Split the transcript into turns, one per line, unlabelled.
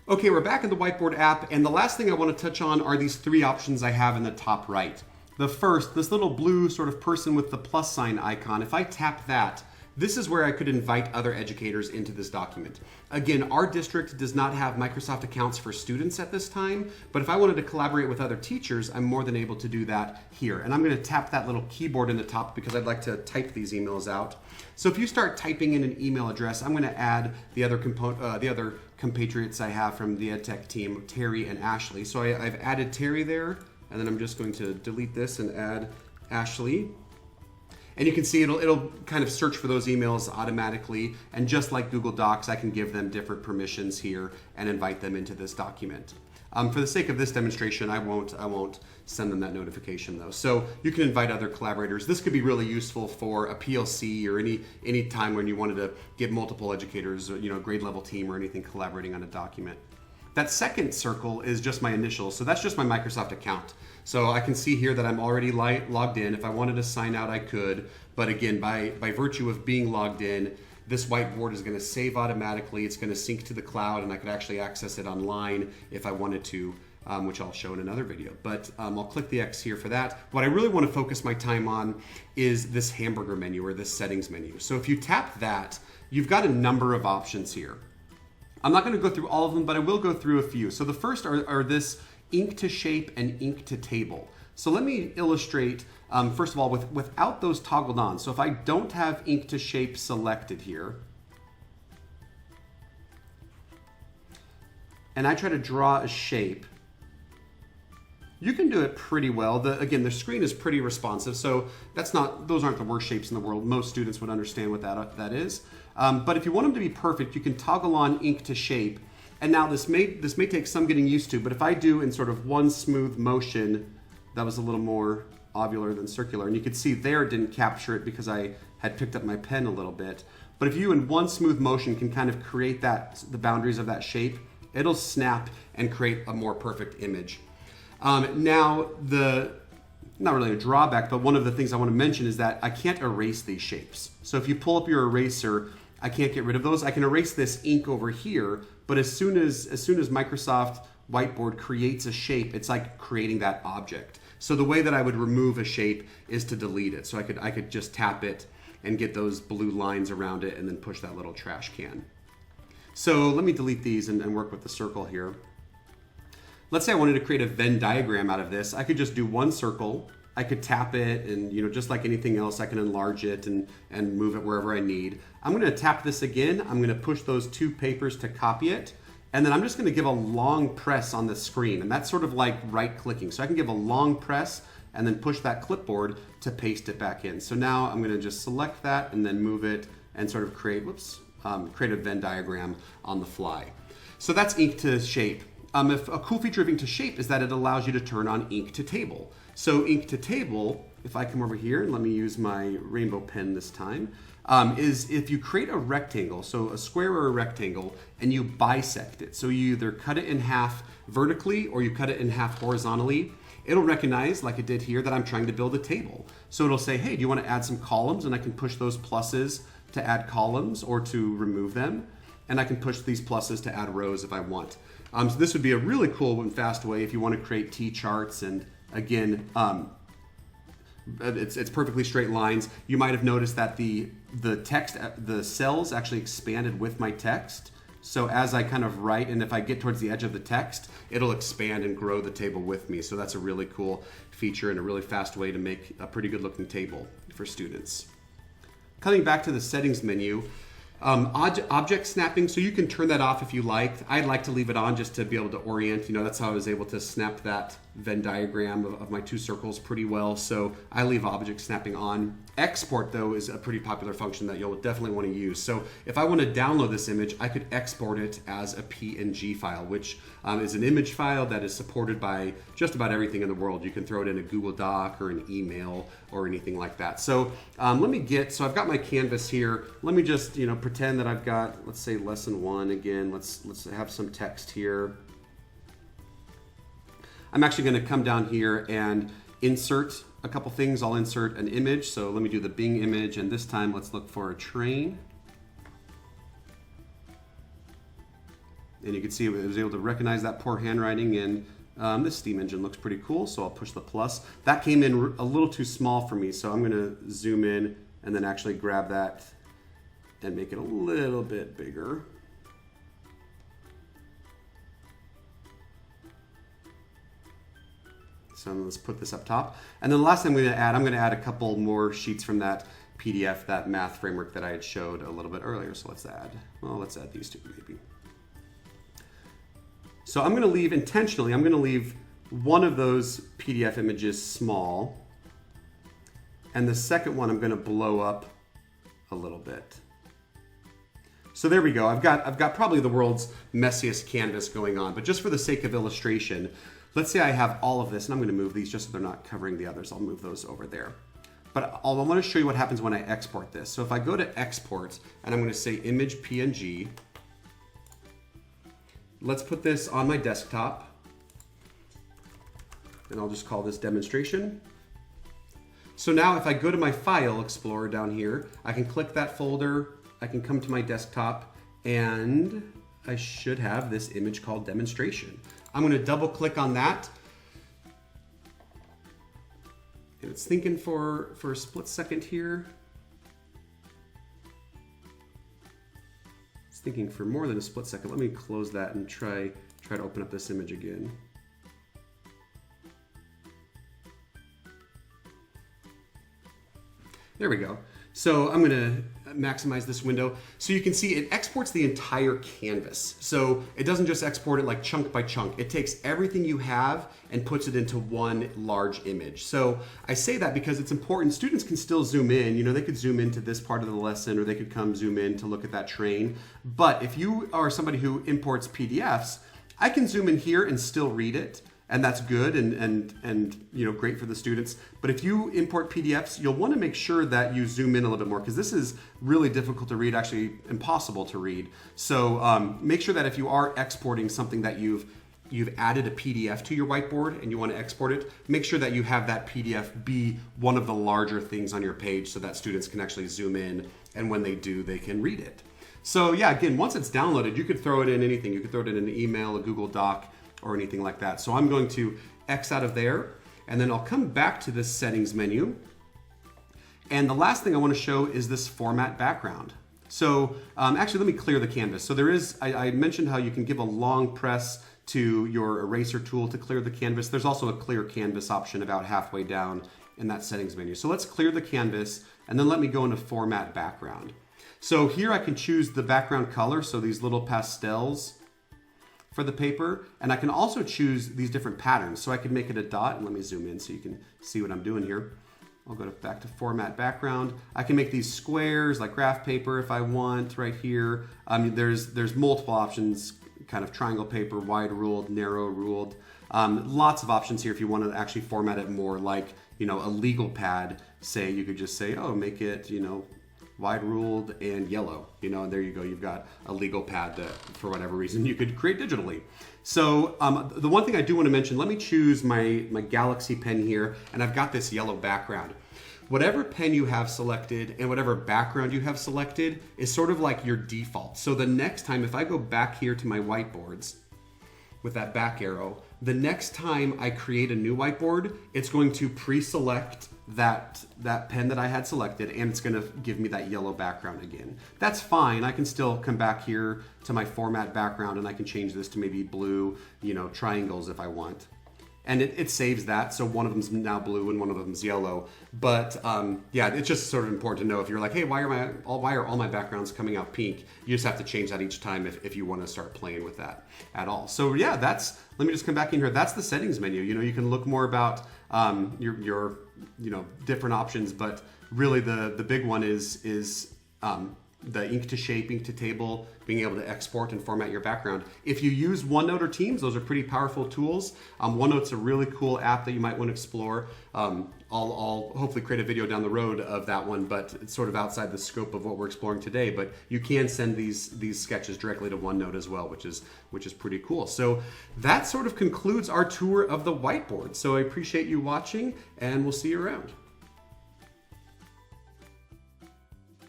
Okay, we're back in the Whiteboard app, and the last thing I want to touch on are these three options I have in the top right. The first, this little blue sort of person with the plus sign icon, if I tap that, this is where I could invite other educators into this document. Again, our district does not have Microsoft accounts for students at this time, but if I wanted to collaborate with other teachers, I'm more than able to do that here. And I'm going to tap that little keyboard in the top because I'd like to type these emails out. So if you start typing in an email address, I'm going to add the other compatriots I have from the EdTech team, Terry and Ashley. So I've added Terry there, and then I'm just going to delete this and add Ashley. And you can see it'll kind of search for those emails automatically. And just like Google Docs, I can give them different permissions here and invite them into this document. For the sake of this demonstration, I won't send them that notification though. So you can invite other collaborators. This could be really useful for a PLC or any time when you wanted to get multiple educators, or, grade level team or anything collaborating on a document. That second circle is just my initials. So that's just my Microsoft account. So I can see here that I'm already logged in. If I wanted to sign out, I could. But again, by virtue of being logged in, this whiteboard is going to save automatically. It's going to sync to the cloud, and I could actually access it online if I wanted to, which I'll show in another video. But I'll click the X here for that. What I really want to focus my time on is this hamburger menu or this settings menu. So if you tap that, you've got a number of options here. I'm not going to go through all of them, but I will go through a few. So the first are this ink to shape and ink to table. So let me illustrate, first of all, without those toggled on. So if I don't have ink to shape selected here, and I try to draw a shape, you can do it pretty well. Again, the screen is pretty responsive, so those aren't the worst shapes in the world. Most students would understand what that is. But if you want them to be perfect, you can toggle on ink to shape. And now this may take some getting used to, but if I do in sort of one smooth motion, that was a little more ovular than circular. And you could see there it didn't capture it because I had picked up my pen a little bit. But if you in one smooth motion can kind of create the boundaries of that shape, it'll snap and create a more perfect image. Now, not really a drawback, but one of the things I want to mention is that I can't erase these shapes. So if you pull up your eraser, I can't get rid of those. I can erase this ink over here, but as soon as Microsoft Whiteboard creates a shape, it's like creating that object. So the way that I would remove a shape is to delete it. So I could just tap it and get those blue lines around it and then push that little trash can. So let me delete these and work with the circle here. Let's say I wanted to create a Venn diagram out of this. I could just do one circle. I could tap it and just like anything else, I can enlarge it and move it wherever I need. I'm gonna tap this again. I'm gonna push those two papers to copy it. And then I'm just gonna give a long press on the screen. And that's sort of like right clicking. So I can give a long press and then push that clipboard to paste it back in. So now I'm gonna just select that and then move it and sort of create a Venn diagram on the fly. So that's ink to shape. If a cool feature of ink to shape is that it allows you to turn on ink to table. So ink to table, if I come over here and let me use my rainbow pen this time, is if you create a rectangle, so a square or a rectangle, and you bisect it. So you either cut it in half vertically or you cut it in half horizontally, it'll recognize, like it did here, that I'm trying to build a table. So it'll say, hey, do you want to add some columns? And I can push those pluses to add columns or to remove them. And I can push these pluses to add rows if I want. So this would be a really cool and fast way if you want to create T-charts. And again, it's perfectly straight lines. You might have noticed that the text, the cells actually expanded with my text. So as I kind of write, and if I get towards the edge of the text, it'll expand and grow the table with me. So that's a really cool feature and a really fast way to make a pretty good looking table for students. Coming back to the settings menu, object snapping, so you can turn that off if you like. I'd like to leave it on just to be able to orient. That's how I was able to snap that Venn diagram of my two circles pretty well. So I leave object snapping on. Export, though, is a pretty popular function that you'll definitely want to use. So if I want to download this image, I could export it as a PNG file, which is an image file that is supported by just about everything in the world. You can throw it in a Google Doc or an email or anything like that. So so I've got my canvas here. Let me just pretend that I've got, let's say, lesson 1 again. Let's have some text here. I'm actually going to come down here and insert a couple things. I'll insert an image. So let me do the Bing image, and this time let's look for a train. And you can see it was able to recognize that poor handwriting, and this steam engine looks pretty cool, so I'll push the plus. That came in a little too small for me, so I'm gonna zoom in and then actually grab that and make it a little bit bigger. So let's put this up top. And then the last thing I'm gonna add a couple more sheets from that PDF, that math framework that I had showed a little bit earlier. So let's add these two maybe. So I'm gonna leave, intentionally, I'm gonna leave one of those PDF images small, and the second one I'm gonna blow up a little bit. So there we go. I've got probably the world's messiest canvas going on, but just for the sake of illustration, let's say I have all of this, and I'm gonna move these just so they're not covering the others. I'll move those over there. But I wanna show you what happens when I export this. So if I go to export, and I'm gonna say image PNG, let's put this on my desktop, and I'll just call this demonstration. So now if I go to my File Explorer down here, I can click that folder, I can come to my desktop, and I should have this image called demonstration. I'm gonna double click on that. And it's thinking for a split second here. It's thinking for more than a split second. Let me close that and try to open up this image again. There we go. So I'm gonna maximize this window. So you can see it exports the entire canvas. So it doesn't just export it like chunk by chunk. It takes everything you have and puts it into one large image. So I say that because it's important. Students can still zoom in. You know, they could zoom into this part of the lesson, or they could come zoom in to look at that train. But if you are somebody who imports PDFs, I can zoom in here and still read it. And that's good and you know, great for the students. But if you import PDFs, you'll want to make sure that you zoom in a little bit more, because this is really difficult to read, actually impossible to read. So make sure that if you are exporting something that you've added a PDF to your whiteboard and you want to export it, make sure that you have that PDF be one of the larger things on your page so that students can actually zoom in, and when they do, they can read it. So yeah, again, once it's downloaded, you could throw it in anything. You could throw it in an email, a Google Doc, or anything like that. So I'm going to X out of there, and then I'll come back to this settings menu. And the last thing I want to show is this format background. So actually, let me clear the canvas. So there is, I mentioned how you can give a long press to your eraser tool to clear the canvas. There's also a clear canvas option about halfway down in that settings menu. So let's clear the canvas, and then let me go into format background. So here I can choose the background color, so these little pastels for the paper, and I can also choose these different patterns. So I could make it a dot, and let me zoom in so you can see what I'm doing here. I'll go back to format background. I can make these squares like graph paper if I want right here. There's multiple options, kind of triangle paper, wide ruled, narrow ruled. Lots of options here if you want to actually format it more like, you know, a legal pad. Say you could just say, oh, make it, you know, wide ruled and yellow, you know, and there you go. You've got a legal pad that, for whatever reason, you could create digitally. So the one thing I do want to mention, let me choose my Galaxy pen here, and I've got this yellow background. Whatever pen you have selected and whatever background you have selected is sort of like your default. So the next time, if I go back here to my whiteboards with that back arrow, the next time I create a new whiteboard, it's going to pre-select that pen that I had selected, and it's going to give me that yellow background again. That's fine. I can still come back here to my format background, and I can change this to maybe blue, you know, triangles if I want. And it saves that, so one of them's now blue and one of them's yellow. But yeah, it's just sort of important to know if you're like, hey, why are all my backgrounds coming out pink? You just have to change that each time if you want to start playing with that at all. So yeah, let me just come back in here. That's the settings menu. You know, you can look more about your you know, different options, but really the big one is the ink to shape, ink to table, being able to export and format your background. If you use OneNote or Teams, those are pretty powerful tools. OneNote's a really cool app that you might want to explore. I'll hopefully create a video down the road of that one, but it's sort of outside the scope of what we're exploring today. But you can send these sketches directly to OneNote as well, which is pretty cool. So that sort of concludes our tour of the whiteboard. So I appreciate you watching, and we'll see you around.